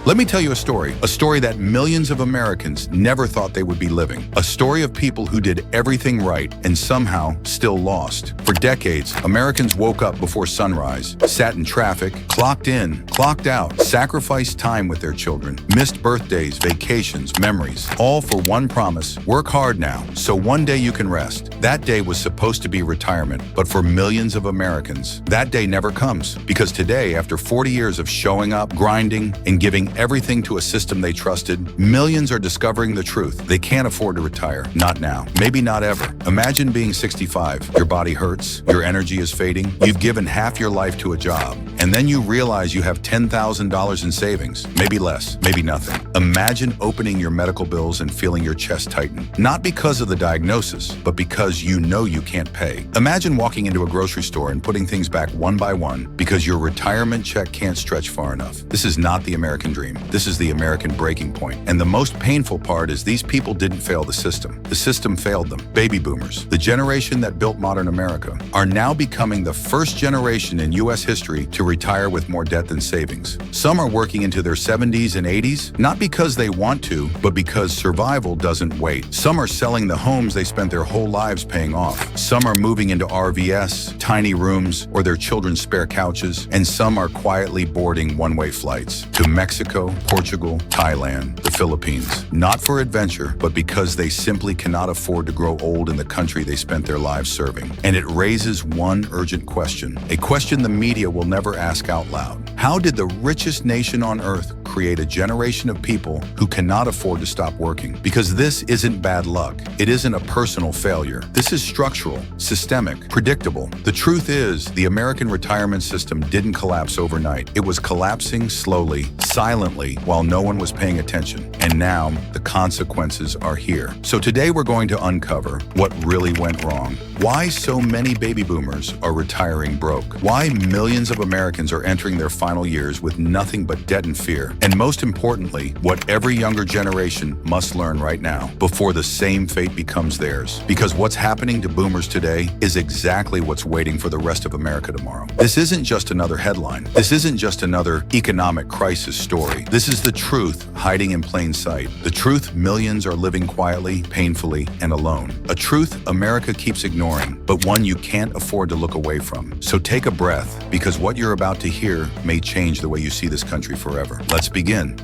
Let me tell you a story that millions of Americans never thought they would be living. A story of people who did everything right and somehow still lost. For decades, Americans woke up before sunrise, sat in traffic, clocked in, clocked out, sacrificed time with their children, missed birthdays, vacations, memories, all for one promise: work hard now, so one day you can rest. That day was supposed to be retirement, but for millions of Americans, that day never comes. Because today, after 40 years of showing up, grinding, and giving everything to a system they trusted, millions are discovering the truth. They can't afford to retire. Not now. Maybe not ever. Imagine being 65. Your body hurts. Your energy is fading. You've given half your life to a job. And then you realize you have $10,000 in savings. Maybe less. Maybe nothing. Imagine opening your medical bills and feeling your chest tighten. Not because of the diagnosis, but because you know you can't pay. Imagine walking into a grocery store and putting things back one by one because your retirement check can't stretch far enough. This is not the American dream. This is the American breaking point. And the most painful part is these people didn't fail the system. The system failed them. Baby boomers, the generation that built modern America, are now becoming the first generation in U.S. history to retire with more debt than savings. Some are working into their 70s and 80s, not because they want to, but because survival doesn't wait. Some are selling the homes they spent their whole lives paying off. Some are moving into RVs, tiny rooms, or their children's spare couches, and some are quietly boarding one-way flights to Mexico, Portugal, Thailand, the Philippines. Not for adventure, but because they simply cannot afford to grow old in the country they spent their lives serving. And it raises one urgent question, a question the media will never ask out loud. How did the richest nation on earth create a generation of people who cannot afford to stop working? Because this isn't bad luck. It isn't a personal failure. This is structural, systemic, predictable. The truth is, the American retirement system didn't collapse overnight. It was collapsing slowly, silently, while no one was paying attention. And now, the consequences are here. So today we're going to uncover what really went wrong. Why so many baby boomers are retiring broke. Why millions of Americans are entering their final years with nothing but debt and fear. And most importantly, what every younger generation must learn right now before the same fate becomes theirs. Because what's happening to boomers today is exactly what's waiting for the rest of America tomorrow. This isn't just another headline. This isn't just another economic crisis story. This is the truth hiding in plain sight. The truth millions are living quietly, painfully, and alone. A truth America keeps ignoring, but one you can't afford to look away from. So take a breath, because what you're about to hear may change the way you see this country forever. Let's begin.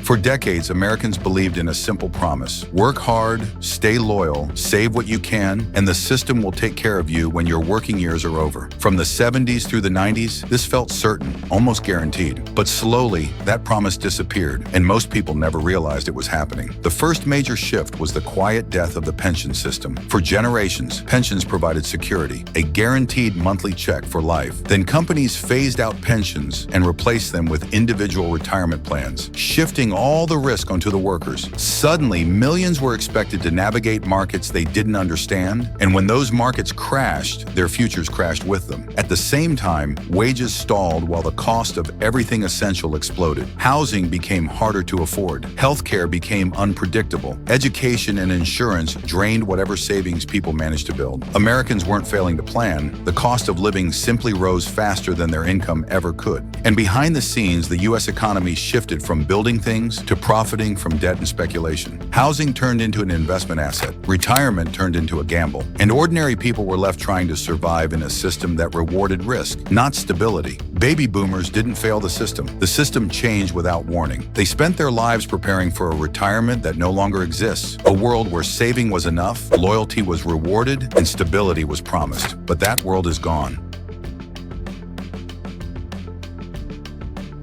For decades, Americans believed in a simple promise: work hard, stay loyal, save what you can, and the system will take care of you when your working years are over. From the 70s through the 90s, this felt certain, almost guaranteed. But slowly, that promise disappeared, and most people never realized it was happening. The first major shift was the quiet death of the pension system. For generations, pensions provided security, a guaranteed monthly check for life. Then companies phased out pensions and replaced them with individual retirement plans, shifting all the risk onto the workers. Suddenly, millions were expected to navigate markets they didn't understand, and when those markets crashed, their futures crashed with them. At the same time, wages stalled while the cost of everything essential exploded. Housing became harder to afford. Healthcare became unpredictable. Education and insurance drained whatever savings people managed to build. Americans weren't failing to plan. The cost of living simply rose faster than their income ever could. And behind the scenes, the U.S. economy shifted from building things to profiting from debt and speculation. Housing turned into an investment asset. Retirement turned into a gamble. And ordinary people were left trying to survive in a system that rewarded risk, not stability. Baby boomers didn't fail the system. The system changed without warning. They spent their lives preparing for a retirement that no longer exists. A world where saving was enough, loyalty was rewarded, and stability was promised. But that world is gone.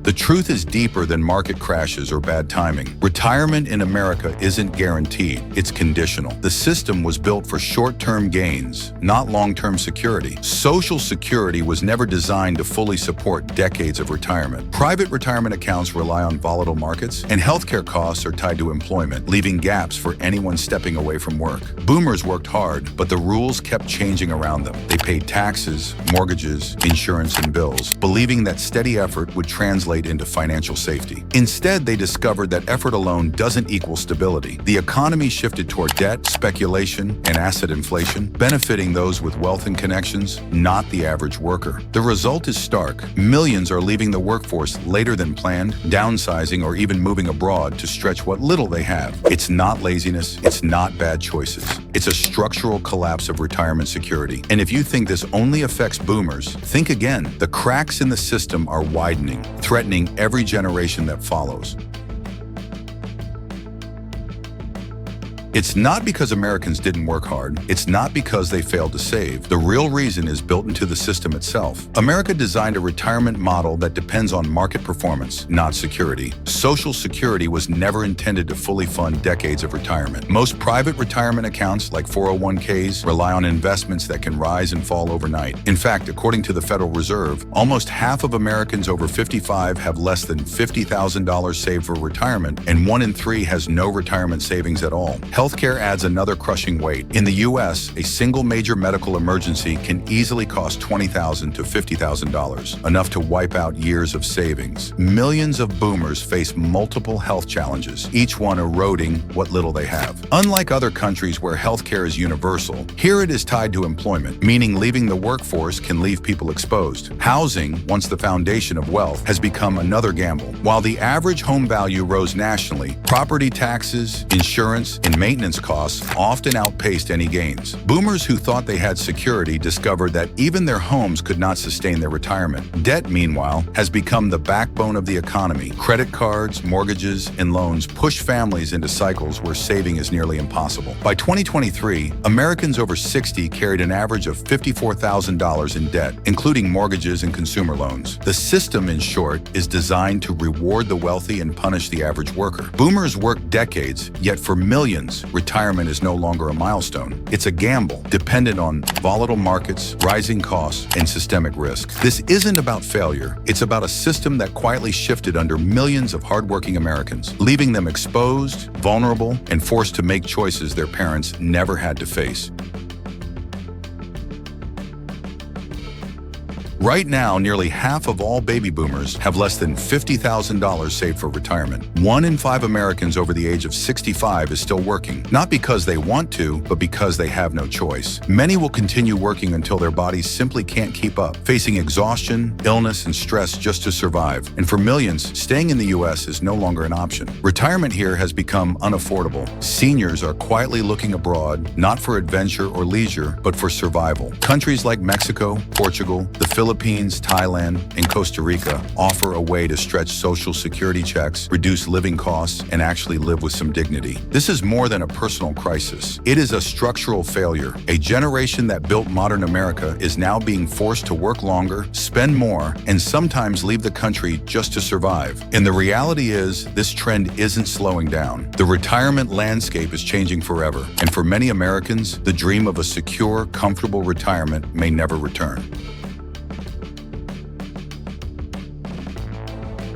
The truth is deeper than market crashes or bad timing. Retirement in America isn't guaranteed, it's conditional. The system was built for short-term gains, not long-term security. Social security was never designed to fully support decades of retirement. Private retirement accounts rely on volatile markets, and healthcare costs are tied to employment, leaving gaps for anyone stepping away from work. Boomers worked hard, but the rules kept changing around them. They paid taxes, mortgages, insurance, and bills, believing that steady effort would translate accumulate into financial safety. Instead, they discovered that effort alone doesn't equal stability. The economy shifted toward debt, speculation, and asset inflation, benefiting those with wealth and connections, not the average worker. The result is stark. Millions are leaving the workforce later than planned, downsizing or even moving abroad to stretch what little they have. It's not laziness, it's not bad choices. It's a structural collapse of retirement security. And if you think this only affects boomers, think again. The cracks in the system are widening, threatening every generation that follows. It's not because Americans didn't work hard. It's not because they failed to save. The real reason is built into the system itself. America designed a retirement model that depends on market performance, not security. Social Security was never intended to fully fund decades of retirement. Most private retirement accounts, like 401ks, rely on investments that can rise and fall overnight. In fact, according to the Federal Reserve, almost half of Americans over 55 have less than $50,000 saved for retirement, and 1 in 3 has no retirement savings at all. Healthcare adds another crushing weight. In the U.S., a single major medical emergency can easily cost $20,000 to $50,000, enough to wipe out years of savings. Millions of boomers face multiple health challenges, each one eroding what little they have. Unlike other countries where healthcare is universal, here it is tied to employment, meaning leaving the workforce can leave people exposed. Housing, once the foundation of wealth, has become another gamble. While the average home value rose nationally, property taxes, insurance, and maintenance costs often outpaced any gains. Boomers who thought they had security discovered that even their homes could not sustain their retirement. Debt, meanwhile, has become the backbone of the economy. Credit cards, mortgages, and loans push families into cycles where saving is nearly impossible. By 2023, Americans over 60 carried an average of $54,000 in debt, including mortgages and consumer loans. The system, in short, is designed to reward the wealthy and punish the average worker. Boomers worked decades, yet for millions, retirement is no longer a milestone. It's a gamble, dependent on volatile markets, rising costs, and systemic risk. This isn't about failure. It's about a system that quietly shifted under millions of hardworking Americans, leaving them exposed, vulnerable, and forced to make choices their parents never had to face. Right now, nearly half of all baby boomers have less than $50,000 saved for retirement. 1 in 5 Americans over the age of 65 is still working, not because they want to, but because they have no choice. Many will continue working until their bodies simply can't keep up, facing exhaustion, illness, and stress just to survive. And for millions, staying in the U.S. is no longer an option. Retirement here has become unaffordable. Seniors are quietly looking abroad, not for adventure or leisure, but for survival. Countries like Mexico, Portugal, the Philippines, Thailand, and Costa Rica offer a way to stretch Social Security checks, reduce living costs, and actually live with some dignity. This is more than a personal crisis. It is a structural failure. A generation that built modern America is now being forced to work longer, spend more, and sometimes leave the country just to survive. And the reality is, this trend isn't slowing down. The retirement landscape is changing forever, and for many Americans, the dream of a secure, comfortable retirement may never return.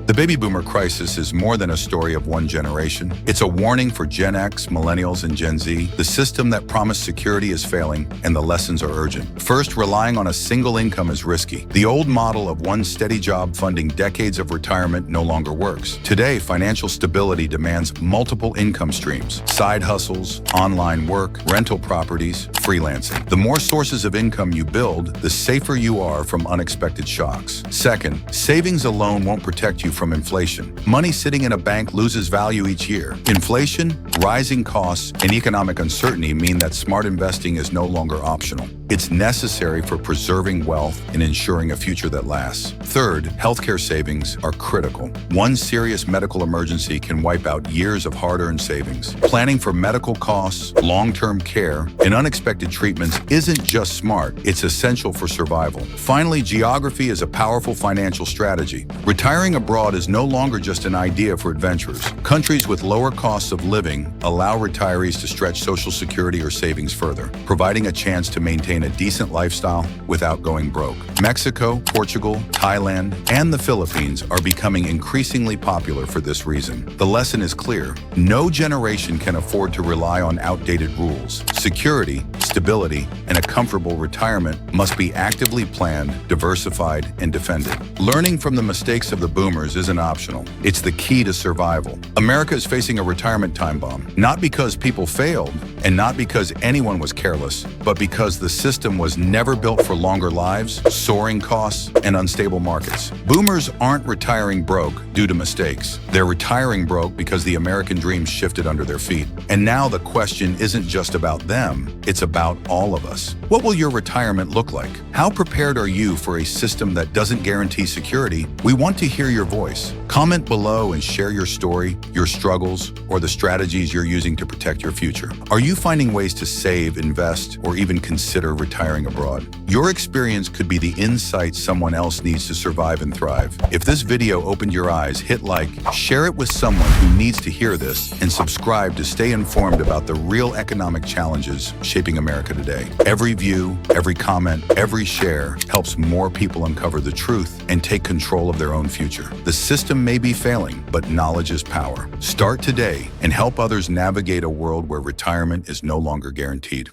The baby boomer crisis is more than a story of one generation. It's a warning for Gen X, Millennials, and Gen Z. The system that promised security is failing, and the lessons are urgent. First, relying on a single income is risky. The old model of one steady job funding decades of retirement no longer works. Today, financial stability demands multiple income streams: side hustles, online work, rental properties, freelancing. The more sources of income you build, the safer you are from unexpected shocks. Second, savings alone won't protect you from inflation. Money sitting in a bank loses value each year. Inflation, rising costs, and economic uncertainty mean that smart investing is no longer optional. It's necessary for preserving wealth and ensuring a future that lasts. Third, healthcare savings are critical. One serious medical emergency can wipe out years of hard-earned savings. Planning for medical costs, long-term care, and unexpected treatments isn't just smart, it's essential for survival. Finally, geography is a powerful financial strategy. Retiring abroad is no longer just an idea for adventurers. Countries with lower costs of living allow retirees to stretch Social Security or savings further, providing a chance to maintain a decent lifestyle without going broke. Mexico, Portugal, Thailand, and the Philippines are becoming increasingly popular for this reason. The lesson is clear. No generation can afford to rely on outdated rules. Security, stability, and a comfortable retirement must be actively planned, diversified, and defended. Learning from the mistakes of the boomers years isn't optional. It's the key to survival. America is facing a retirement time bomb, not because people failed and not because anyone was careless, but because the system was never built for longer lives, soaring costs, and unstable markets. Boomers aren't retiring broke due to mistakes. They're retiring broke because the American dream shifted under their feet. And now the question isn't just about them, it's about all of us. What will your retirement look like? How prepared are you for a system that doesn't guarantee security? We want to hear your voice. Comment below and share your story, your struggles, or the strategies you're using to protect your future. Are you finding ways to save, invest, or even consider retiring abroad? Your experience could be the insight someone else needs to survive and thrive. If this video opened your eyes, hit like, share it with someone who needs to hear this, and subscribe to stay informed about the real economic challenges shaping America today. Every view, every comment, every share helps more people uncover the truth and take control of their own future. The system may be failing, but knowledge is power. Start today and help others navigate a world where retirement is no longer guaranteed.